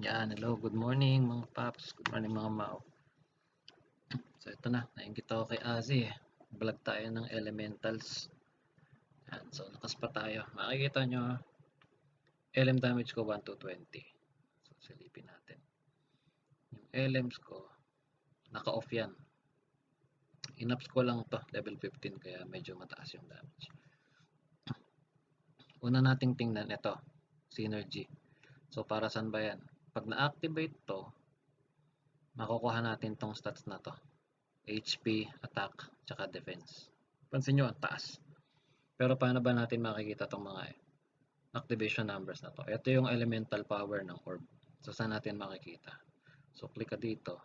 Yan, hello, good morning mga paps, good morning mga mao. So ito na, nainggit ako kay Azi eh. Vlog tayo ng elementals. Yan, so lakas pa tayo. Makikita nyo, LM damage ko 1 to 20. So silipin natin. Yung LMs ko, naka-off yan. Inaps ko lang to, level 15, kaya medyo mataas yung damage. Una nating tingnan ito, synergy. So para saan ba yan? Pag na-activate to, makukuha natin tong stats na to. HP, attack, tsaka defense. Pansin nyo, ang taas. Pero paano ba natin makikita itong mga activation numbers na to? Ito yung elemental power ng orb. So, saan natin makikita? So, click ka dito.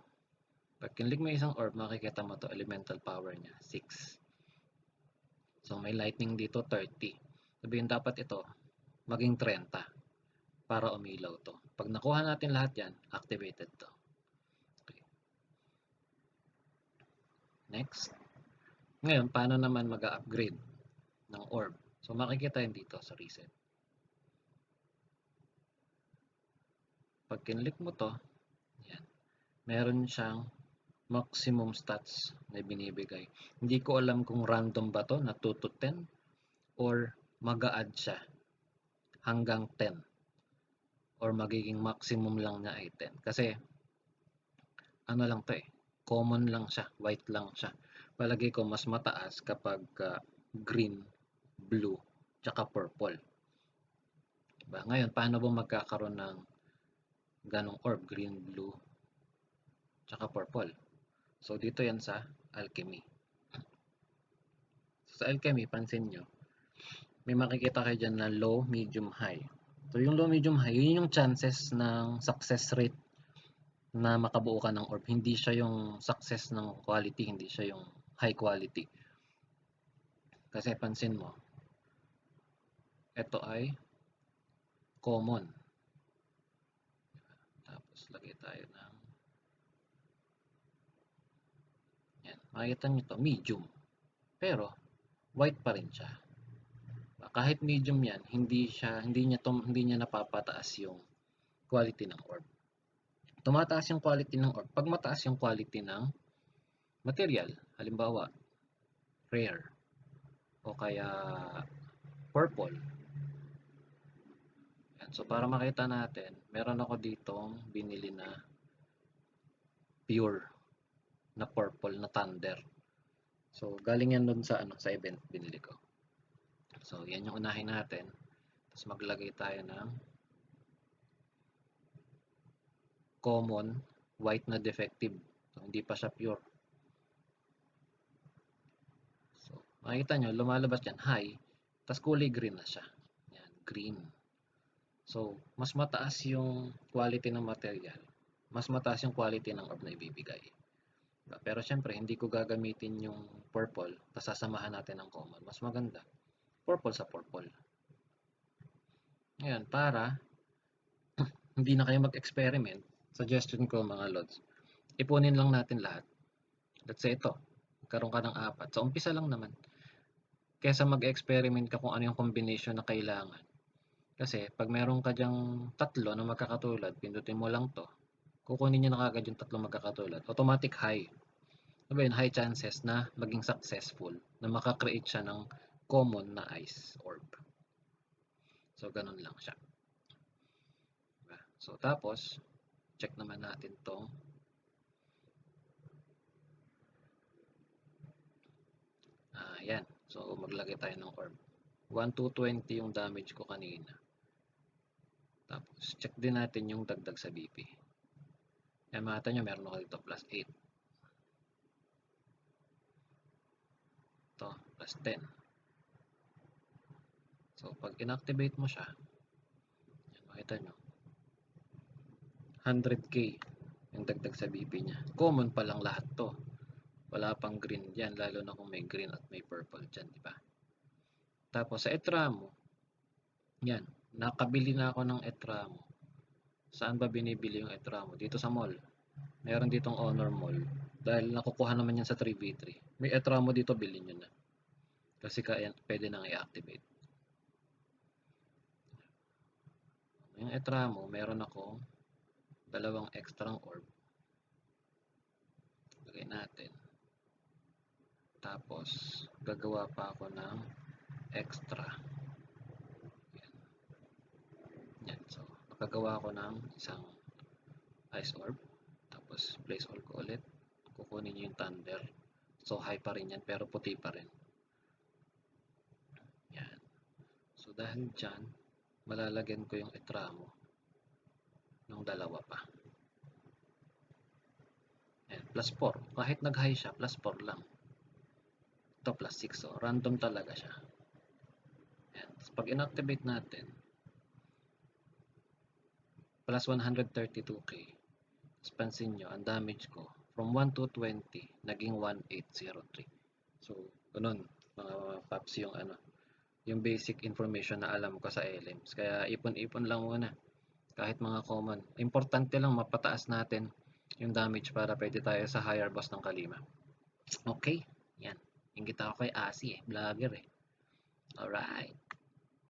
Pag kinlik mo isang orb, makikita mo to elemental power niya, 6. So, may lightning dito, 30. Sabihin dapat ito, maging 30 para umilaw to. Pag nakuha natin lahat yan, activated to. Okay. Next. Ngayon, paano naman mag-upgrade ng orb? So, makikita yun dito sa reset. Pag kinlik mo to, yan, meron siyang maximum stats na binibigay. Hindi ko alam kung random ba to na 2 to 10 or mag-a-add siya hanggang 10 or magiging maximum lang niya ay 10. Kasi ano lang to eh, common lang siya, white lang siya. Palagi ko mas mataas kapag green, blue, tsaka purple. Diba? Ngayon, paano ba magkakaroon ng ganong orb, green, blue, tsaka purple? So, dito yan sa alchemy. So, sa alchemy, pansin nyo, may makikita kayo dyan na low, medium, high. So, yung low, medium, high, yun yung chances ng success rate na makabuo ka ng orb. Hindi siya yung success ng quality, hindi siya yung high quality. Kasi pansin mo, ito ay common. Tapos, lagay tayo ng yan. Makikita nyo to, medium. Pero, white pa rin siya. Kahit medium yan, hindi niya napapataas yung quality ng orb. Tumataas yung quality ng orb pag mataas yung quality ng material. Halimbawa, rare o kaya purple. Yan. So para makita natin, meron ako ditong binili na pure na purple na thunder. So galing yan dun sa event binili ko. So yan yung unahin natin. Tapos maglagay tayo ng common white na defective. So hindi pa siya pure. So makikita nyo, lumalabas yan high, tapos kulay green na siya. Yan, green. So mas mataas yung quality ng material, mas mataas yung quality ng orb na ibibigay. Pero syempre, hindi ko gagamitin yung purple, tapos sasamahan natin ng common. Mas maganda, purple sa purple. Ngayon, para hindi na kayo mag-experiment, suggestion ko mga lods, ipunin lang natin lahat. Let's say ito, karoon ka ng 4. So, umpisa lang naman. Kesa mag-experiment ka kung ano yung combination na kailangan. Kasi, pag meron ka dyang 3 na magkakatulad, pindutin mo lang to, kukunin niya na kagad yung 3 magkakatulad. Automatic high. Sabihin, high chances na maging successful, na makakreate siya ng common na ice orb. So, ganun lang siya. Diba? So, tapos, check naman natin tong yan. So, maglagay tayo ng orb. 1 to 20 yung damage ko kanina. Tapos, check din natin yung dagdag sa BP. Yan, makita nyo, meron ako dito plus 8. Ito, plus 10. So, pag inactivate mo siya, yan, makita nyo, 100k yung dagdag sa BP niya. Common pa lang lahat to. Wala pang green dyan, lalo na kung may green at may purple dyan, di ba? Tapos sa Etramo, yan, nakabili na ako ng Etramo. Saan ba binibili yung Etramo? Dito sa mall. Meron ditong Honor Mall. Dahil nakukuha naman yan sa 3v3. May Etramo dito, bilhin nyo na. Kasi kaya, pwede nang i-activate. Yung Etramo, meron ako dalawang extra orb. Lagay natin. Tapos, gagawa pa ako ng extra. Yan. So, makagawa ko ng isang ice orb. Tapos, place orb ko ulit. Kukunin nyo yung thunder. So, high pa rin yan, pero puti pa rin. Yan. So, dahil dyan, malalagyan ko yung etramo ng dalawa pa. Yan. Plus 4. Kahit nag-high siya, plus 4 lang. Ito, plus 6. So, random talaga siya. Yan. So, pag inactivate natin, plus 132k. Pansin nyo, ang damage ko, from 1 to 20, naging 1803. So, ganun, mga paps yung yung basic information na alam ko sa LMs. Kaya ipon-ipon lang muna. Kahit mga common. Importante lang mapataas natin yung damage para pwede tayo sa higher boss ng Kalima. Okay, yan. Ingit ako kay Asi vlogger Alright.